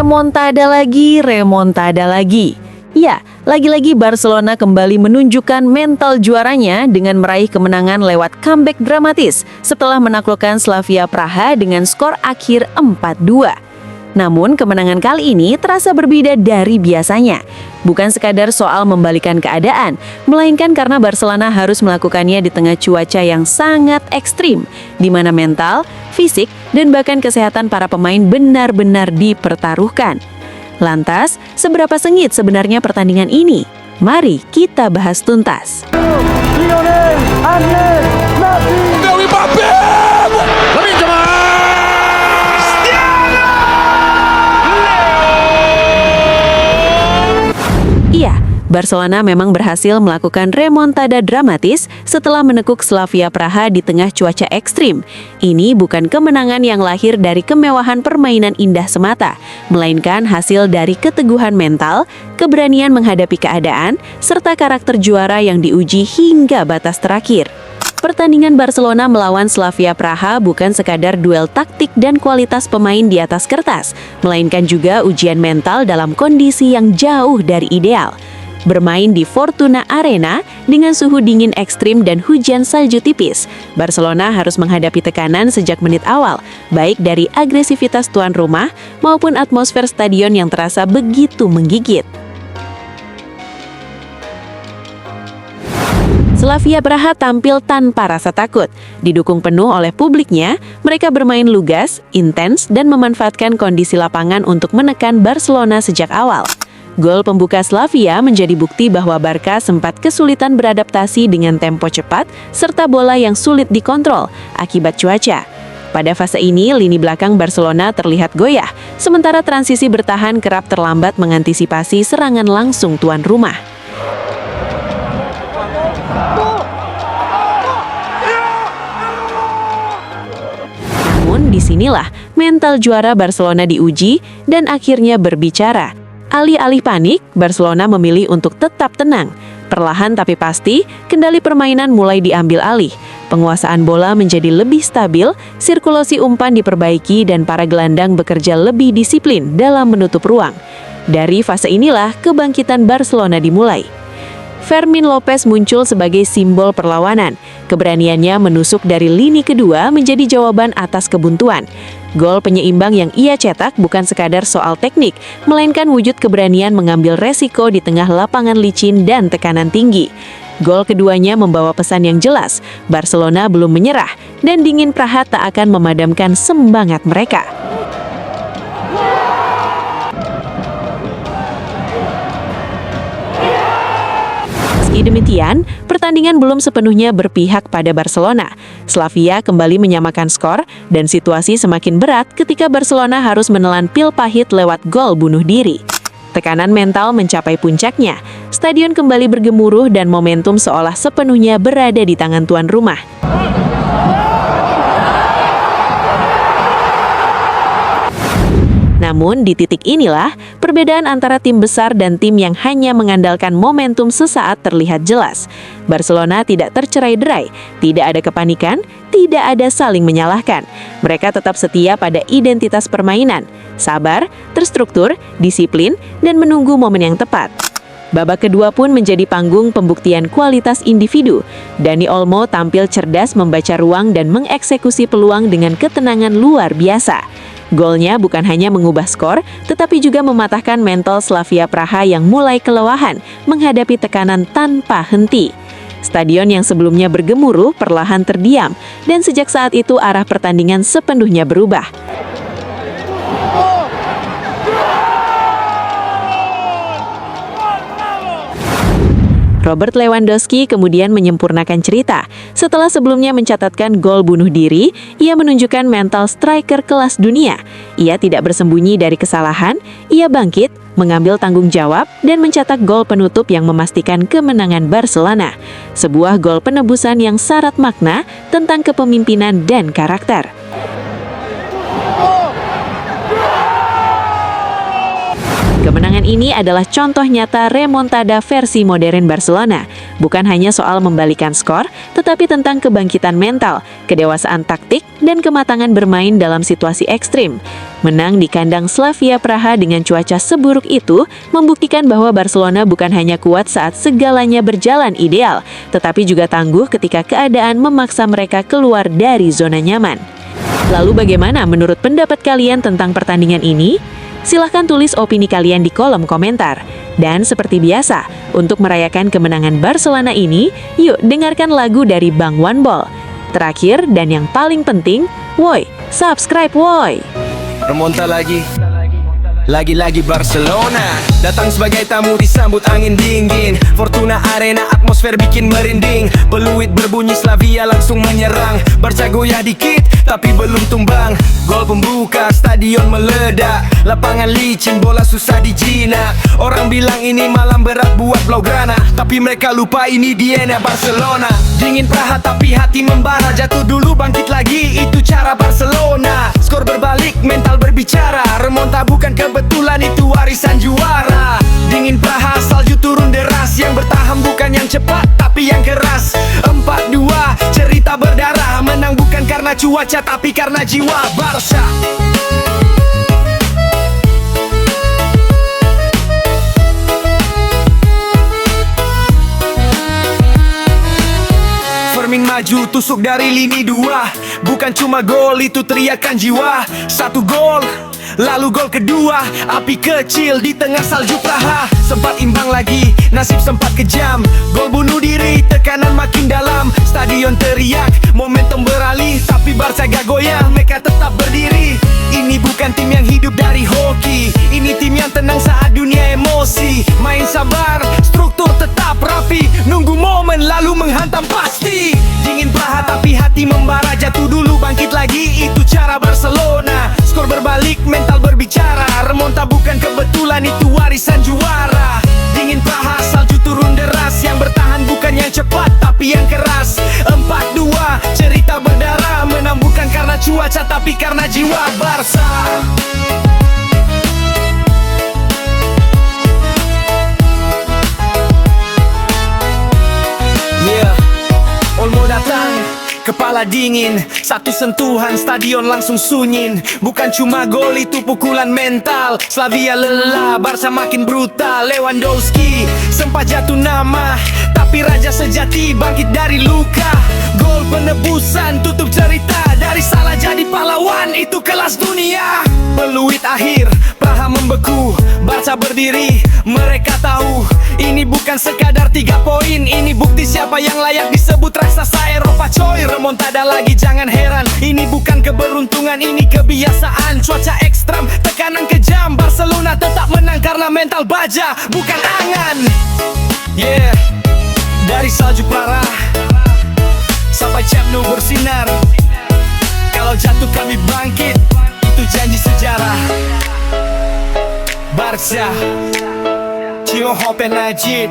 Remontada lagi, remontada lagi. Ya, lagi-lagi Barcelona kembali menunjukkan mental juaranya dengan meraih kemenangan lewat comeback dramatis setelah menaklukkan Slavia Praha dengan skor akhir 4-2. Namun, kemenangan kali ini terasa berbeda dari biasanya. Bukan sekadar soal membalikan keadaan, melainkan karena Barcelona harus melakukannya di tengah cuaca yang sangat ekstrim, di mana mental, fisik, dan bahkan kesehatan para pemain benar-benar dipertaruhkan. Lantas, seberapa sengit sebenarnya pertandingan ini? Mari kita bahas tuntas. Iya, Barcelona memang berhasil melakukan remontada dramatis setelah menekuk Slavia Praha di tengah cuaca ekstrim. Ini bukan kemenangan yang lahir dari kemewahan permainan indah semata, melainkan hasil dari keteguhan mental, keberanian menghadapi keadaan, serta karakter juara yang diuji hingga batas terakhir. Pertandingan Barcelona melawan Slavia Praha bukan sekadar duel taktik dan kualitas pemain di atas kertas, melainkan juga ujian mental dalam kondisi yang jauh dari ideal. Bermain di Fortuna Arena dengan suhu dingin ekstrim dan hujan salju tipis, Barcelona harus menghadapi tekanan sejak menit awal, baik dari agresivitas tuan rumah maupun atmosfer stadion yang terasa begitu menggigit. Slavia Praha tampil tanpa rasa takut. Didukung penuh oleh publiknya, mereka bermain lugas, intens, dan memanfaatkan kondisi lapangan untuk menekan Barcelona sejak awal. Gol pembuka Slavia menjadi bukti bahwa Barca sempat kesulitan beradaptasi dengan tempo cepat serta bola yang sulit dikontrol akibat cuaca. Pada fase ini, lini belakang Barcelona terlihat goyah, sementara transisi bertahan kerap terlambat mengantisipasi serangan langsung tuan rumah. Namun disinilah mental juara Barcelona diuji dan akhirnya berbicara. Alih-alih panik, Barcelona memilih untuk tetap tenang. Perlahan tapi pasti, kendali permainan mulai diambil alih. Penguasaan bola menjadi lebih stabil, sirkulasi umpan diperbaiki dan para gelandang bekerja lebih disiplin dalam menutup ruang. Dari fase inilah kebangkitan Barcelona dimulai. Fermin Lopez muncul sebagai simbol perlawanan. Keberaniannya menusuk dari lini kedua menjadi jawaban atas kebuntuan. Gol penyeimbang yang ia cetak bukan sekadar soal teknik, melainkan wujud keberanian mengambil resiko di tengah lapangan licin dan tekanan tinggi. Gol keduanya membawa pesan yang jelas, Barcelona belum menyerah, dan dingin Praha tak akan memadamkan semangat mereka. Meski demikian, pertandingan belum sepenuhnya berpihak pada Barcelona. Slavia kembali menyamakan skor dan situasi semakin berat ketika Barcelona harus menelan pil pahit lewat gol bunuh diri. Tekanan mental mencapai puncaknya. Stadion kembali bergemuruh dan momentum seolah sepenuhnya berada di tangan tuan rumah. Namun, di titik inilah, perbedaan antara tim besar dan tim yang hanya mengandalkan momentum sesaat terlihat jelas. Barcelona tidak tercerai-berai, tidak ada kepanikan, tidak ada saling menyalahkan. Mereka tetap setia pada identitas permainan, sabar, terstruktur, disiplin, dan menunggu momen yang tepat. Babak kedua pun menjadi panggung pembuktian kualitas individu. Dani Olmo tampil cerdas membaca ruang dan mengeksekusi peluang dengan ketenangan luar biasa. Golnya bukan hanya mengubah skor, tetapi juga mematahkan mental Slavia Praha yang mulai kelelahan menghadapi tekanan tanpa henti. Stadion yang sebelumnya bergemuruh perlahan terdiam, dan sejak saat itu arah pertandingan sepenuhnya berubah. Robert Lewandowski kemudian menyempurnakan cerita. Setelah sebelumnya mencatatkan gol bunuh diri, ia menunjukkan mental striker kelas dunia. Ia tidak bersembunyi dari kesalahan, ia bangkit, mengambil tanggung jawab, dan mencetak gol penutup yang memastikan kemenangan Barcelona. Sebuah gol penebusan yang syarat makna tentang kepemimpinan dan karakter. Kemenangan Pertandingan ini adalah contoh nyata remontada versi modern Barcelona. Bukan hanya soal membalikan skor, tetapi tentang kebangkitan mental, kedewasaan taktik, dan kematangan bermain dalam situasi ekstrim. Menang di kandang Slavia Praha dengan cuaca seburuk itu membuktikan bahwa Barcelona bukan hanya kuat saat segalanya berjalan ideal, tetapi juga tangguh ketika keadaan memaksa mereka keluar dari zona nyaman. Lalu bagaimana menurut pendapat kalian tentang pertandingan ini? Silahkan tulis opini kalian di kolom komentar. Dan seperti biasa, untuk merayakan kemenangan Barcelona ini, yuk dengarkan lagu dari Bang One Ball. Terakhir dan yang paling penting, woi, subscribe woi! Remonta lagi Barcelona datang sebagai tamu disambut angin dingin. Fortuna Arena atmosfer bikin merinding. Peluit berbunyi Slavia langsung menyerang. Barca goyah dikit tapi belum tumbang. Gol pembuka stadion meledak. Lapangan licin bola susah dijinak. Orang bilang ini malam berat buat Blaugrana, tapi mereka lupa ini DNA Barcelona. Dingin Praha tapi hati membara. Jatuh dulu bangkit lagi, itu cara Barcelona. Skor berbalik mental berbicara. Remonta bukan kebetulan, itu warisan juara. Dingin Praha salju turun deras. Yang bertahan bukan yang cepat tapi yang keras. 4-2 cerita berdarah. Menang bukan karena cuaca tapi karena jiwa Barca. Firming maju tusuk dari lini 2. Bukan cuma gol, itu teriakan jiwa. 1 gol lalu gol kedua, api kecil di tengah salju Praha. Sempat imbang lagi, nasib sempat kejam. Gol bunuh diri, tekanan makin dalam. Stadion teriak, momentum beralih. Tapi Barca gak goyah, mereka tetap berdiri. Ini bukan tim yang hidup dari hoki. Ini tim yang tenang saat dunia emosi. Main sabar, struktur tetap rapi. Nunggu momen lalu menghantam pasti. Dingin Praha tapi hati membara. Jatuh dulu bangkit lagi, itu cara Barcelona. Skor berbalik, mental berbicara. Remonta bukan kebetulan, itu warisan juara. Dingin Praha, salju turun deras. Yang bertahan bukan yang cepat tapi yang keras. 4-2 cerita berdarah. Menang bukan karena cuaca tapi karena jiwa Barca. Olmo datang, kepala dingin. Satu sentuhan stadion langsung sunyin. Bukan cuma gol, itu pukulan mental. Slavia lelah, Barca makin brutal. Lewandowski sempat jatuh nama, tapi raja sejati bangkit dari luka. Gol penebusan tutup cerita. Dari salah jadi pahlawan, itu kelas dunia. Peluit akhir, Praha membeku. Barca berdiri, mereka tahu ini bukan sekadar 3 poin. Ini bukti siapa yang layak disebut raksasa Eropa coy. Remontada lagi jangan heran. Ini bukan keberuntungan, ini kebiasaan. Cuaca ekstrem, tekanan kejam. Barcelona tetap menang karena mental baja, bukan angan. Yeah, dari salju Praha sampai Camp Nou bersinar. Kalau jatuh kami bangkit, itu janji sejarah. Barca, Timo Hoppen Najib.